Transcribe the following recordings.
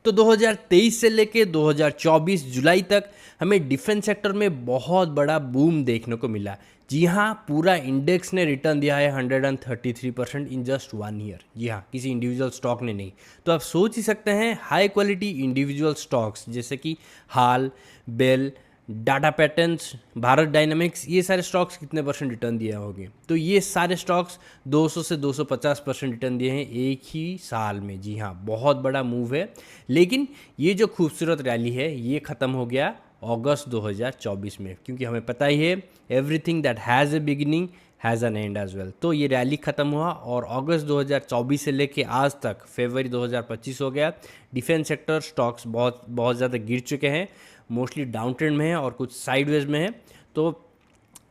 तो 2023 से लेके 2024 जुलाई तक हमें डिफेंस सेक्टर में बहुत बड़ा बूम देखने को मिला। जी हाँ, पूरा इंडेक्स ने रिटर्न दिया है 133% इन जस्ट 1 ईयर। जी हाँ, किसी इंडिविजुअल स्टॉक ने नहीं। तो आप सोच ही सकते हैं हाई क्वालिटी इंडिविजुअल स्टॉक्स जैसे कि HAL, BEL, Data Patterns, Bharat Dynamics, ये सारे स्टॉक्स कितने परसेंट रिटर्न दिए होंगे। तो ये सारे स्टॉक्स 200 से 250% रिटर्न दिए हैं एक ही साल में। जी हाँ, बहुत बड़ा मूव है। लेकिन ये जो खूबसूरत रैली है ये ख़त्म हो गया अगस्त 2024 में, क्योंकि हमें पता ही है everything that has a beginning has an end as well. तो ये रैली ख़त्म हुआ और अगस्त 2024 से लेके आज तक फरवरी 2025 हो गया। डिफेंस सेक्टर स्टॉक्स बहुत बहुत ज़्यादा गिर चुके हैं, मोस्टली डाउन ट्रेंड में है और कुछ साइडवेज में है। तो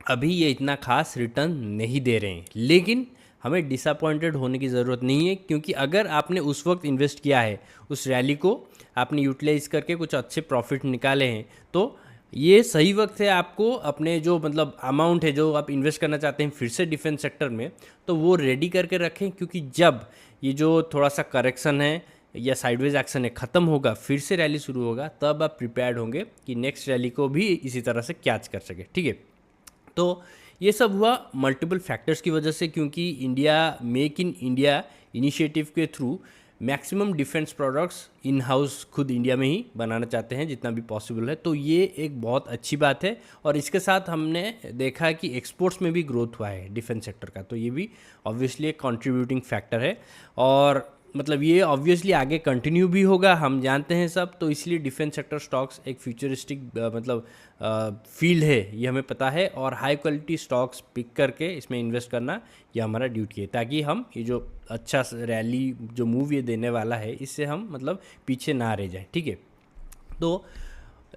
अभी ये इतना खास रिटर्न नहीं दे रहे हैं, लेकिन हमें डिसअपॉइंटेड होने की ज़रूरत नहीं है, क्योंकि अगर आपने उस वक्त इन्वेस्ट किया है, उस रैली को आपने यूटिलाइज करके कुछ अच्छे प्रॉफिट निकाले हैं, तो ये सही वक्त है आपको अपने जो मतलब अमाउंट है जो आप इन्वेस्ट करना चाहते हैं फिर से डिफेंस सेक्टर में, तो वो रेडी करके रखें। क्योंकि जब ये जो थोड़ा सा करेक्शन है या साइडवेज एक्शन है ख़त्म होगा, फिर से रैली शुरू होगा, तब आप प्रिपेयर्ड होंगे कि नेक्स्ट रैली को भी इसी तरह से कैच कर सके। ठीक है, तो ये सब हुआ मल्टीपल फैक्टर्स की वजह से, क्योंकि India make in India initiative के through maximum defence products in house खुद इंडिया में ही बनाना चाहते हैं जितना भी पॉसिबल है। तो ये एक बहुत अच्छी बात है और इसके साथ हमने देखा कि एक्सपोर्ट्स में भी ग्रोथ हुआ है डिफेंस सेक्टर का, तो ये भी ऑब्वियसली एक कंट्रीब्यूटिंग फैक्टर है। और मतलब ये ऑब्वियसली आगे कंटिन्यू भी होगा, हम जानते हैं सब। तो इसलिए डिफेंस सेक्टर स्टॉक्स एक फ्यूचरिस्टिक मतलब फील्ड है, ये हमें पता है। और हाई क्वालिटी स्टॉक्स पिक करके इसमें इन्वेस्ट करना ये हमारा ड्यूटी है, ताकि हम ये जो अच्छा रैली जो मूव ये देने वाला है इससे हम मतलब पीछे ना रह जाए। ठीक है, तो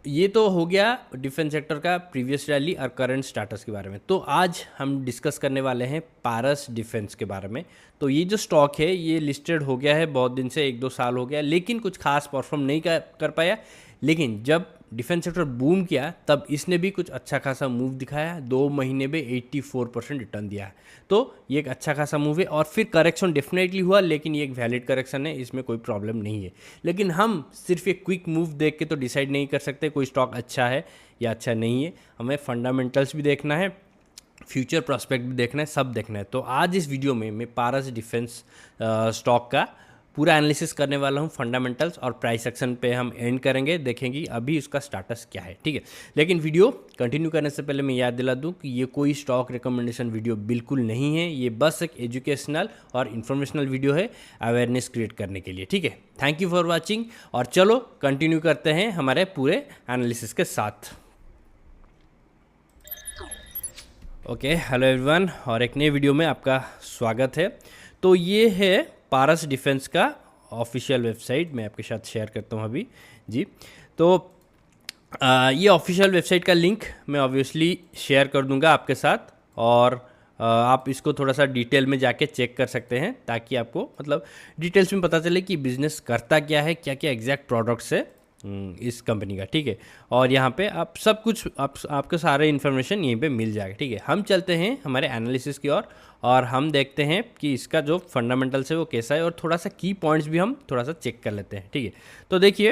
ये तो हो गया डिफेंस सेक्टर का प्रीवियस रैली और करंट स्टाटस के बारे में। तो आज हम डिस्कस करने वाले हैं पारस डिफेंस के बारे में। तो ये जो स्टॉक है ये लिस्टेड हो गया है बहुत दिन से, 1-2 साल हो गया, लेकिन कुछ खास परफॉर्म नहीं कर पाया। लेकिन जब डिफेंस सेक्टर बूम किया तब इसने भी कुछ अच्छा खासा मूव दिखाया, 2 महीने में 84% रिटर्न दिया। तो ये एक अच्छा खासा मूव है। और फिर करेक्शन डेफिनेटली हुआ, लेकिन ये एक वैलिड करेक्शन है, इसमें कोई प्रॉब्लम नहीं है। लेकिन हम सिर्फ एक क्विक मूव देख के तो डिसाइड नहीं कर सकते कोई स्टॉक अच्छा है या अच्छा नहीं है। हमें फंडामेंटल्स भी देखना है, फ्यूचर प्रॉस्पेक्ट भी देखना है, सब देखना है। तो आज इस वीडियो में मैं पारस डिफेंस स्टॉक का पूरा एनालिसिस करने वाला हूँ, फंडामेंटल्स और प्राइस एक्शन पे हम एंड करेंगे, देखेंगे अभी उसका स्टाटस क्या है। ठीक है, लेकिन वीडियो कंटिन्यू करने से पहले मैं याद दिला दूँ कि ये कोई स्टॉक रिकमेंडेशन वीडियो बिल्कुल नहीं है, ये बस एक एजुकेशनल और इन्फॉर्मेशनल वीडियो है अवेयरनेस क्रिएट करने के लिए। ठीक है, थैंक यू फॉर वॉचिंग और चलो कंटिन्यू करते हैं हमारे पूरे एनालिसिस के साथ। ओके, हेलो एवरीवन और एक नए वीडियो में आपका स्वागत है। तो ये है पारस डिफेंस का ऑफिशियल वेबसाइट, मैं आपके साथ शेयर करता हूँ अभी जी। तो ये ऑफिशियल वेबसाइट का लिंक मैं ऑब्वियसली शेयर कर दूंगा आपके साथ, और आप इसको थोड़ा सा डिटेल में जाके चेक कर सकते हैं, ताकि आपको मतलब डिटेल्स में पता चले कि बिज़नेस करता क्या है, क्या क्या एग्जैक्ट प्रोडक्ट्स है इस कंपनी का। ठीक है, और यहाँ पे आप सब कुछ आपको सारे इन्फॉर्मेशन यहीं पे मिल जाएगा। ठीक है, हम चलते हैं हमारे एनालिसिस की ओर और हम देखते हैं कि इसका जो फंडामेंटल्स है वो कैसा है, और थोड़ा सा की पॉइंट्स भी हम थोड़ा सा चेक कर लेते हैं। ठीक है, तो देखिए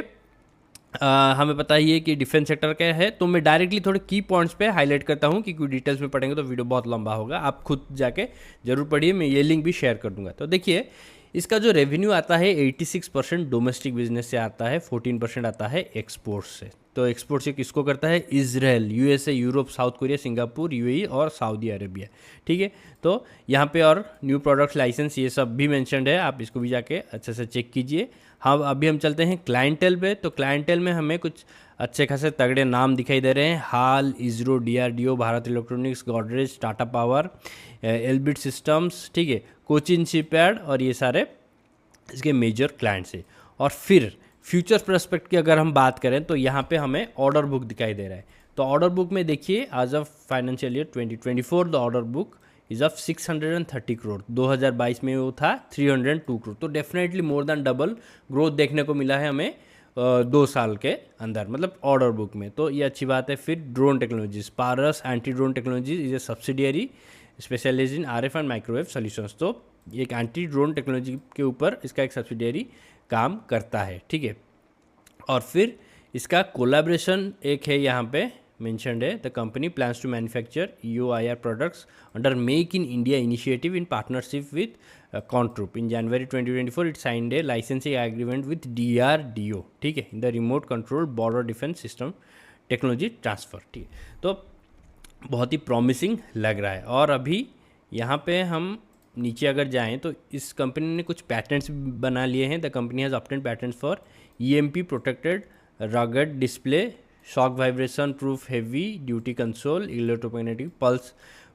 हमें पता ही है कि डिफेंस सेक्टर का है, तो मैं डायरेक्टली थोड़े की पॉइंट्स पे हाईलाइट करता हूँ, क्योंकि डिटेल्स में पढ़ेंगे तो वीडियो बहुत लंबा होगा। आप खुद जाके जरूर पढ़िए, मैं ये लिंक भी शेयर कर दूंगा। तो देखिए इसका जो रेवेन्यू आता है 86% डोमेस्टिक बिजनेस से आता है, 14% आता है एक्सपोर्ट से। तो एक्सपोर्ट से किसको करता है? Israel, USA, Europe, south Korea, Singapore, UAE और सऊदी अरेबिया। ठीक है, तो यहाँ पे और न्यू प्रोडक्ट लाइसेंस ये सब भी मेंशन्ड है, आप इसको भी जाके अच्छे से चेक कीजिए। हाँ, अभी हम चलते हैं क्लाइंटेल पे। तो क्लाइंटेल में हमें कुछ अच्छे खासे तगड़े नाम दिखाई दे रहे हैं, HAL, ISRO, DRDO, Bharat Electronics, Godrej, Tata power, Elbit systems, ठीक है, कोचिन शिपयार्ड, और ये सारे इसके मेजर क्लाइंट्स हैं। और फिर फ्यूचर प्रोस्पेक्ट की अगर हम बात करें तो यहाँ पे हमें ऑर्डर बुक दिखाई दे रहा है। तो ऑर्डर बुक में देखिए आज of financial year 2024 the order book is of 630 crore. 2022 में वो था 302 करोड़। तो definitely more than double growth देखने को मिला है हमें 2 साल के अंदर, मतलब ऑर्डर बुक में। तो ये अच्छी बात है। फिर drone technologies, Paras anti drone technologies is a subsidiary specialize in RF and microwave solutions. तो एक एंटी ड्रोन टेक्नोलॉजी के ऊपर इसका एक सब्सिडियरी काम करता है। ठीक है, और फिर इसका कोलैबोरेशन एक है यहाँ पे मेंशन्ड है, the company plans to manufacture EOIR products under make in India initiative in partnership with Controp. In January 2024 it signed a licensing agreement with DRDO, ठीक है, in the remote control border defence system technology transfer, ठीक है। तो बहुत ही promising लग रहा है। और अभी यहाँ पे हम नीचे अगर जाएं तो इस कंपनी ने कुछ पैटेंट्स बना लिए हैं। The company has obtained patents for EMP protected rugged display, shock vibration proof heavy duty console, electromagnetic pulse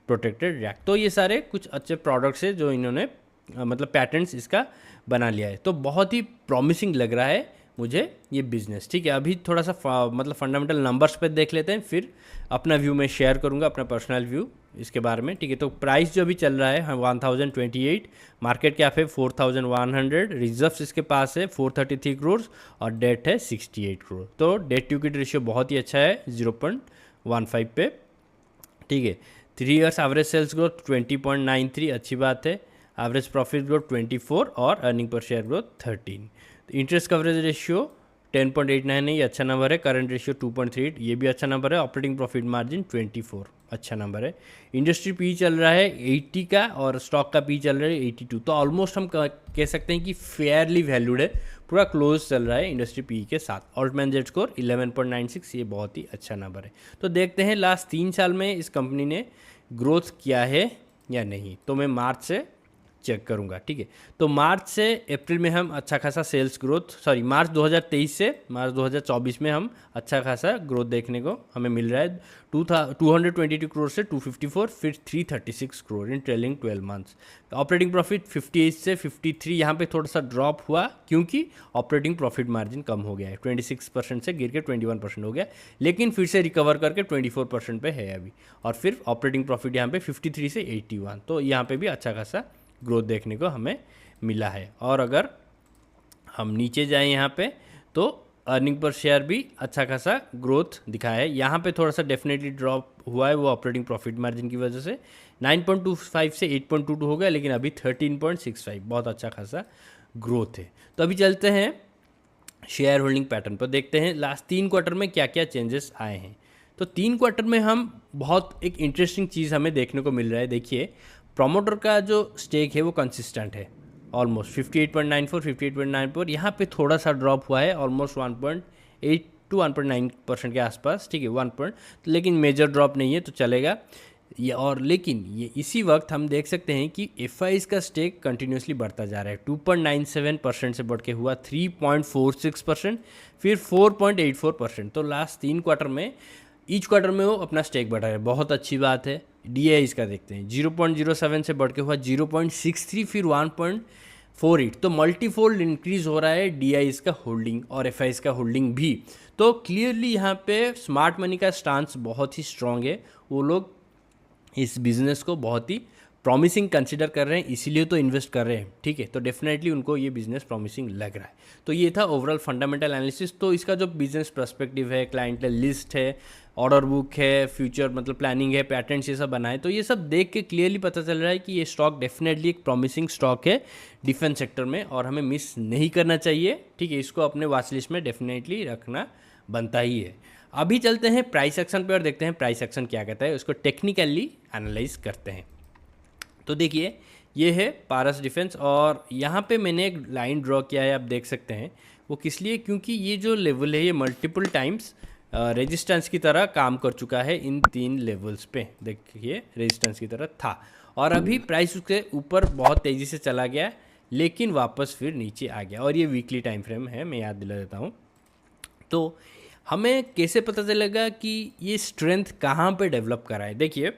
protected rack. तो ये सारे कुछ अच्छे प्रोडक्ट्स हैं जो इन्होंने मतलब पैटेंट्स इसका बना लिया है। तो बहुत ही प्रॉमिसिंग लग रहा है मुझे ये बिज़नेस, ठीक है। अभी थोड़ा सा मतलब फंडामेंटल नंबर्स पे देख लेते हैं, फिर अपना व्यू मैं शेयर करूंगा, अपना पर्सनल व्यू इसके बारे में, ठीक है। तो प्राइस जो अभी चल रहा है 1028, मार्केट कैप है 4100, रिजर्व्स इसके पास है 433 करोड़ और डेट है 68 करोड़। तो डेट टू इक्विटी रेशियो बहुत ही अच्छा है 0.15 पे, ठीक है। 3 ईयर्स एवरेज सेल्स ग्रोथ 20.93, अच्छी बात है। एवरेज प्रॉफिट ग्रोथ 24 और earning per share growth 13। Interest coverage ratio 10.89 है, ये अच्छा नंबर है। करंट रेशियो 2.38, ये भी अच्छा नंबर है। ऑपरेटिंग प्रॉफिट मार्जिन 24, अच्छा नंबर है। इंडस्ट्री पी चल रहा है 80 का और स्टॉक का पी चल रहा है 82। तो ऑलमोस्ट हम कह सकते हैं कि फेयरली वैल्यूड है, पूरा क्लोज चल रहा है इंडस्ट्री पी के साथ। ऑल्टमैन जेड स्कोर 11.96, ये बहुत ही अच्छा नंबर है। तो देखते हैं लास्ट 3 साल में इस कंपनी ने ग्रोथ किया है या नहीं। तो मैं मार्च से चेक करूंगा, ठीक है। तो मार्च से अप्रैल में हम अच्छा खासा सेल्स ग्रोथ, मार्च 2023 से मार्च 2024 में हम अच्छा खासा ग्रोथ देखने को हमें मिल रहा है। 222 करोड़ से 254, फिर 336 करोड़ इन ट्रेलिंग 12 मंथ्स। ऑपरेटिंग प्रॉफिट 58 से 53, यहाँ पे थोड़ा सा ड्रॉप हुआ क्योंकि ऑपरेटिंग प्रॉफिट मार्जिन कम हो गया है, 26% से गिर के 21% हो गया, लेकिन फिर से रिकवर करके 24% पे है अभी। और फिर ऑपरेटिंग प्रॉफिट यहाँ पे 53 से 81, तो यहाँ पे भी अच्छा खासा ग्रोथ देखने को हमें मिला है। और अगर हम नीचे जाएं यहाँ पे तो अर्निंग पर शेयर भी अच्छा खासा ग्रोथ दिखाया है। यहाँ पे थोड़ा सा डेफिनेटली ड्रॉप हुआ है, वो ऑपरेटिंग प्रॉफिट मार्जिन की वजह से 9.25 से 8.22 हो गया, लेकिन अभी 13.65, बहुत अच्छा खासा ग्रोथ है। तो अभी चलते हैं शेयर होल्डिंग पैटर्न पर, देखते हैं लास्ट 3 क्वार्टर में क्या क्या चेंजेस आए हैं। तो 3 क्वार्टर में हम बहुत एक इंटरेस्टिंग चीज़ हमें देखने को मिल रहा है। देखिए, प्रोमोटर का जो स्टेक है वो कंसिस्टेंट है, ऑलमोस्ट 58.94, 58.94। यहाँ पे थोड़ा सा ड्रॉप हुआ है ऑलमोस्ट 1.8 to 1.9% के आसपास, ठीक है, 1 पॉइंट, लेकिन मेजर ड्रॉप नहीं है तो चलेगा ये। और लेकिन ये इसी वक्त हम देख सकते हैं कि FIs का स्टेक कंटिन्यूसली बढ़ता जा रहा है, 2.97% से बढ़ के हुआ 3.46%, फिर 4.84%। तो लास्ट 3 क्वार्टर में ईच क्वार्टर में वो अपना स्टेक बढ़ा है, बहुत अच्छी बात है। DI इसका देखते हैं 0.07 से बढ़ के हुआ 0.63, फिर 1.48, तो मल्टीफोल्ड इंक्रीज हो रहा है DI इसका होल्डिंग और FIs का होल्डिंग भी। तो क्लियरली यहाँ पे स्मार्ट मनी का स्टांस बहुत ही स्ट्रांग है, वो लोग इस बिज़नेस को बहुत ही प्रॉमिसिंग कंसिडर कर रहे हैं, इसीलिए तो इन्वेस्ट कर रहे हैं, ठीक है। तो डेफिनेटली उनको ये बिज़नेस प्रॉमिसिंग लग रहा है। तो ये था ओवरऑल फंडामेंटल एनालिसिस। तो इसका जो बिजनेस पर्सपेक्टिव है, क्लाइंट लिस्ट है, ऑर्डर बुक है, फ्यूचर मतलब प्लानिंग है, पैटर्न्स, ये सब बनाए, तो ये सब देख के क्लियरली पता चल रहा है कि ये स्टॉक डेफिनेटली एक प्रॉमिसिंग स्टॉक है डिफेंस सेक्टर में, और हमें मिस नहीं करना चाहिए, ठीक है। इसको अपने वॉच लिस्ट में डेफिनेटली रखना बनता ही है। अभी चलते हैं प्राइस एक्शन पे और देखते हैं प्राइस एक्शन क्या कहता है, उसको टेक्निकली एनालाइज करते हैं। तो देखिए, ये है पारस डिफेंस, और यहाँ पे मैंने एक लाइन ड्रॉ किया है, आप देख सकते हैं। वो किस लिए, क्योंकि ये जो लेवल है ये मल्टीपल टाइम्स रेजिस्टेंस की तरह काम कर चुका है इन 3 लेवल्स पे। देखिए, रेजिस्टेंस की तरह था और अभी प्राइस उसके ऊपर बहुत तेज़ी से चला गया, लेकिन वापस फिर नीचे आ गया, और ये वीकली टाइम फ्रेम है, मैं याद दिला देता हूँ। तो हमें कैसे पता चलेगा कि ये स्ट्रेंथ कहाँ पे डेवलप करा है? देखिए,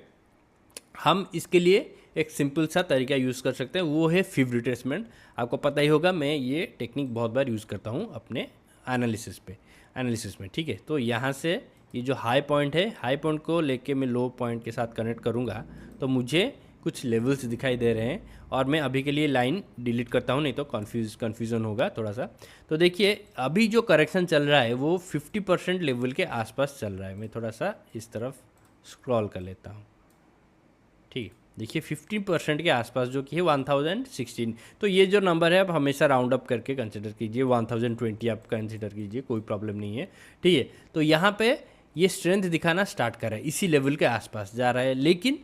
हम इसके लिए एक सिंपल सा तरीका यूज़ कर सकते हैं, वो है फिब रिट्रेसमेंट। आपको पता ही होगा, मैं ये टेक्निक बहुत बार यूज़ करता हूँ अपने एनालिसिस में, ठीक है। तो यहाँ से ये जो हाई पॉइंट है, हाई पॉइंट को लेके मैं लो पॉइंट के साथ कनेक्ट करूँगा तो मुझे कुछ लेवल्स दिखाई दे रहे हैं, और मैं अभी के लिए लाइन डिलीट करता हूँ, नहीं तो कन्फ्यूज़न होगा थोड़ा सा। तो देखिए, अभी जो करेक्शन चल रहा है वो 50% लेवल के आसपास चल रहा है। मैं थोड़ा सा इस तरफ स्क्रॉल कर लेता हूँ, ठीक है। देखिए 15% के आसपास जो कि है 1016। तो ये जो नंबर है आप हमेशा राउंड अप करके कंसिडर कीजिए, 1020 आप कंसिडर कीजिए, कोई प्रॉब्लम नहीं है, ठीक है। तो यहाँ पे ये स्ट्रेंथ दिखाना स्टार्ट कर रहा है, इसी लेवल के आसपास जा रहा है, लेकिन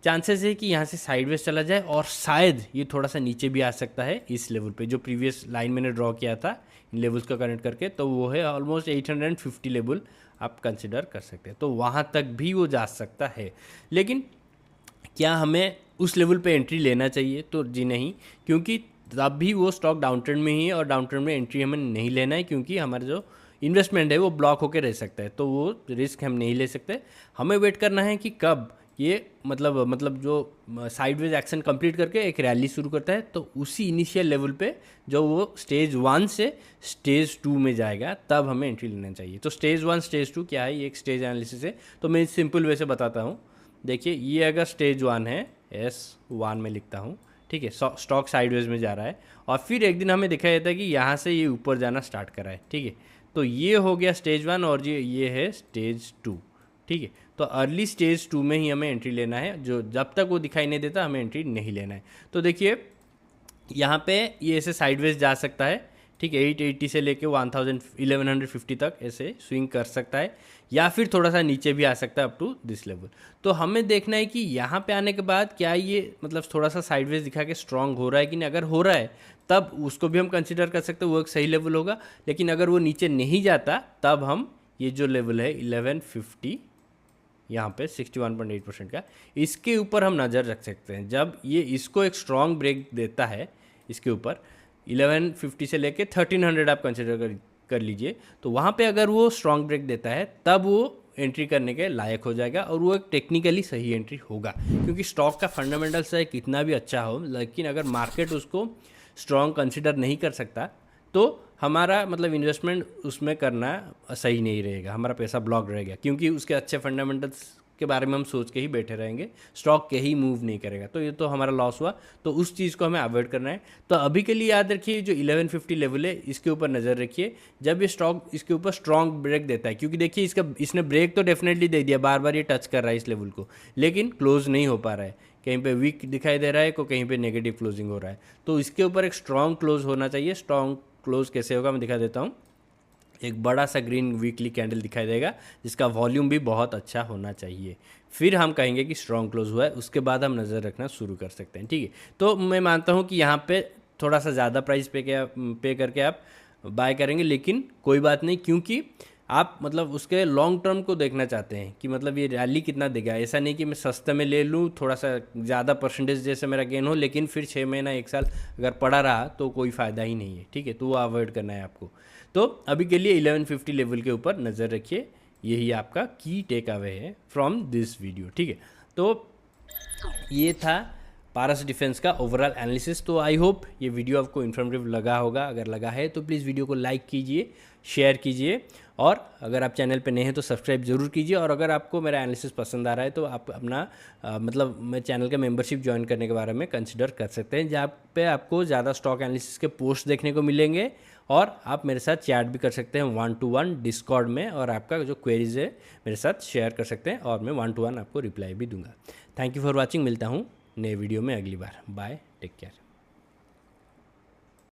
चांसेस है कि यहाँ से साइडवेज चला जाए और शायद ये थोड़ा सा नीचे भी आ सकता है इस लेवल पे, जो प्रीवियस लाइन मैंने ड्रॉ किया था इन लेवल्स को कनेक्ट करके, तो वो है ऑलमोस्ट 850 लेवल आप कंसिडर कर सकते हैं। तो वहाँ तक भी वो जा सकता है, लेकिन क्या हमें उस लेवल पे एंट्री लेना चाहिए? तो जी नहीं, क्योंकि तब भी वो स्टॉक डाउन ट्रेंड में ही है और डाउन ट्रेंड में एंट्री हमें नहीं लेना है, क्योंकि हमारा जो इन्वेस्टमेंट है वो ब्लॉक होकर रह सकता है, तो वो रिस्क हम नहीं ले सकते। हमें वेट करना है कि कब ये मतलब जो साइडवेज एक्शन कंप्लीट करके एक रैली शुरू करता है, तो उसी इनिशियल लेवल पे जो वो स्टेज 1 से स्टेज 2 में जाएगा, तब हमें एंट्री लेना चाहिए। तो स्टेज 1 स्टेज 2 क्या है, ये एक स्टेज एनालिसिस है, तो मैं सिंपल वे से बताता हूँ। देखिए ये अगर स्टेज 1 है, S1 में लिखता हूँ, ठीक है, स्टॉक साइडवेज में जा रहा है और फिर एक दिन हमें दिखाई देता है कि यहाँ से ये ऊपर जाना स्टार्ट कर रहा है, ठीक है। तो ये हो गया स्टेज 1 और ये है स्टेज 2, ठीक है। तो अर्ली स्टेज 2 में ही हमें एंट्री लेना है, जो जब तक वो दिखाई नहीं देता हमें एंट्री नहीं लेना है। तो देखिए यहाँ पे ये ऐसे साइडवेज जा सकता है, ठीक है, 880 से लेके 1150 तक ऐसे स्विंग कर सकता है, या फिर थोड़ा सा नीचे भी आ सकता है अप टू दिस लेवल। तो हमें देखना है कि यहाँ पे आने के बाद क्या ये थोड़ा सा साइडवेज दिखा के स्ट्रांग हो रहा है कि नहीं। अगर हो रहा है तब उसको भी हम कंसिडर कर सकते हैं, वो एक सही लेवल होगा। लेकिन अगर वो नीचे नहीं जाता तब हम ये जो लेवल है 1150, यहाँ पे 61.8% का, इसके ऊपर हम नज़र रख सकते हैं। जब ये इसको एक स्ट्रॉन्ग ब्रेक देता है इसके ऊपर 1150 से लेके 1300 आप कंसिडर कर लीजिए, तो वहाँ पे अगर वो स्ट्रॉन्ग ब्रेक देता है तब वो एंट्री करने के लायक हो जाएगा और वो एक टेक्निकली सही एंट्री होगा। क्योंकि स्टॉक का फंडामेंटल्स चाहे कितना भी अच्छा हो, लेकिन अगर मार्केट उसको स्ट्रॉन्ग कंसिडर नहीं कर सकता तो हमारा इन्वेस्टमेंट उसमें करना सही नहीं रहेगा, हमारा पैसा ब्लॉक रहेगा, क्योंकि उसके अच्छे फंडामेंटल्स के बारे में हम सोच के ही बैठे रहेंगे, स्टॉक के ही मूव नहीं करेगा, तो ये तो हमारा लॉस हुआ। तो उस चीज़ को हमें अवॉइड करना है। तो अभी के लिए याद रखिए जो 1150 लेवल है इसके ऊपर नज़र रखिए, जब ये स्टॉक इसके ऊपर स्ट्रॉन्ग ब्रेक देता है, क्योंकि देखिए इसने ब्रेक तो डेफिनेटली दे दिया, बार बार ये टच कर रहा है इस लेवल को, लेकिन क्लोज नहीं हो पा रहा है, कहीं पे वीक दिखाई दे रहा है, कहीं पे नेगेटिव क्लोजिंग हो रहा है। तो इसके ऊपर एक स्ट्रॉन्ग क्लोज होना चाहिए। स्ट्रॉन्ग क्लोज कैसे होगा मैं दिखा देता हूँ। एक बड़ा सा ग्रीन वीकली कैंडल दिखाई देगा जिसका वॉल्यूम भी बहुत अच्छा होना चाहिए, फिर हम कहेंगे कि स्ट्रॉन्ग क्लोज हुआ है, उसके बाद हम नज़र रखना शुरू कर सकते हैं, ठीक है। तो मैं मानता हूँ कि यहाँ पे थोड़ा सा ज़्यादा प्राइस पे करके आप बाय करेंगे, लेकिन कोई बात नहीं, क्योंकि आप उसके लॉन्ग टर्म को देखना चाहते हैं कि ये रैली कितना देगा। ऐसा नहीं कि मैं सस्ते में ले लूँ, थोड़ा सा ज़्यादा परसेंटेज जैसे मेरा गेन हो, लेकिन फिर 6 महीना 1 साल अगर पड़ा रहा तो कोई फ़ायदा ही नहीं है, ठीक है। तो वो अवॉइड करना है आपको। तो अभी के लिए 1150 लेवल के ऊपर नज़र रखिए, यही आपका की टेक अवे है फ्रॉम दिस वीडियो, ठीक है। तो ये था पारस डिफेंस का ओवरऑल एनालिसिस। तो आई होप ये वीडियो आपको इन्फॉर्मेटिव लगा होगा। अगर लगा है तो प्लीज़ वीडियो को लाइक कीजिए, शेयर कीजिए, और अगर आप चैनल पे नए हैं तो सब्सक्राइब जरूर कीजिए। और अगर आपको मेरा एनालिसिस पसंद आ रहा है तो आप अपना मैं चैनल का मेंबरशिप ज्वाइन करने के बारे में कंसिडर कर सकते हैं, जहाँ पे आपको ज़्यादा स्टॉक एनालिसिस के पोस्ट देखने को मिलेंगे और आप मेरे साथ चैट भी कर सकते हैं 1-to-1 डिस्कॉर्ड में, और आपका जो क्वेरीज है मेरे साथ शेयर कर सकते हैं और मैं 1-to-1 आपको रिप्लाई भी दूंगा। Thank you for watching. मिलता हूँ नए वीडियो में अगली बार। Bye, take care.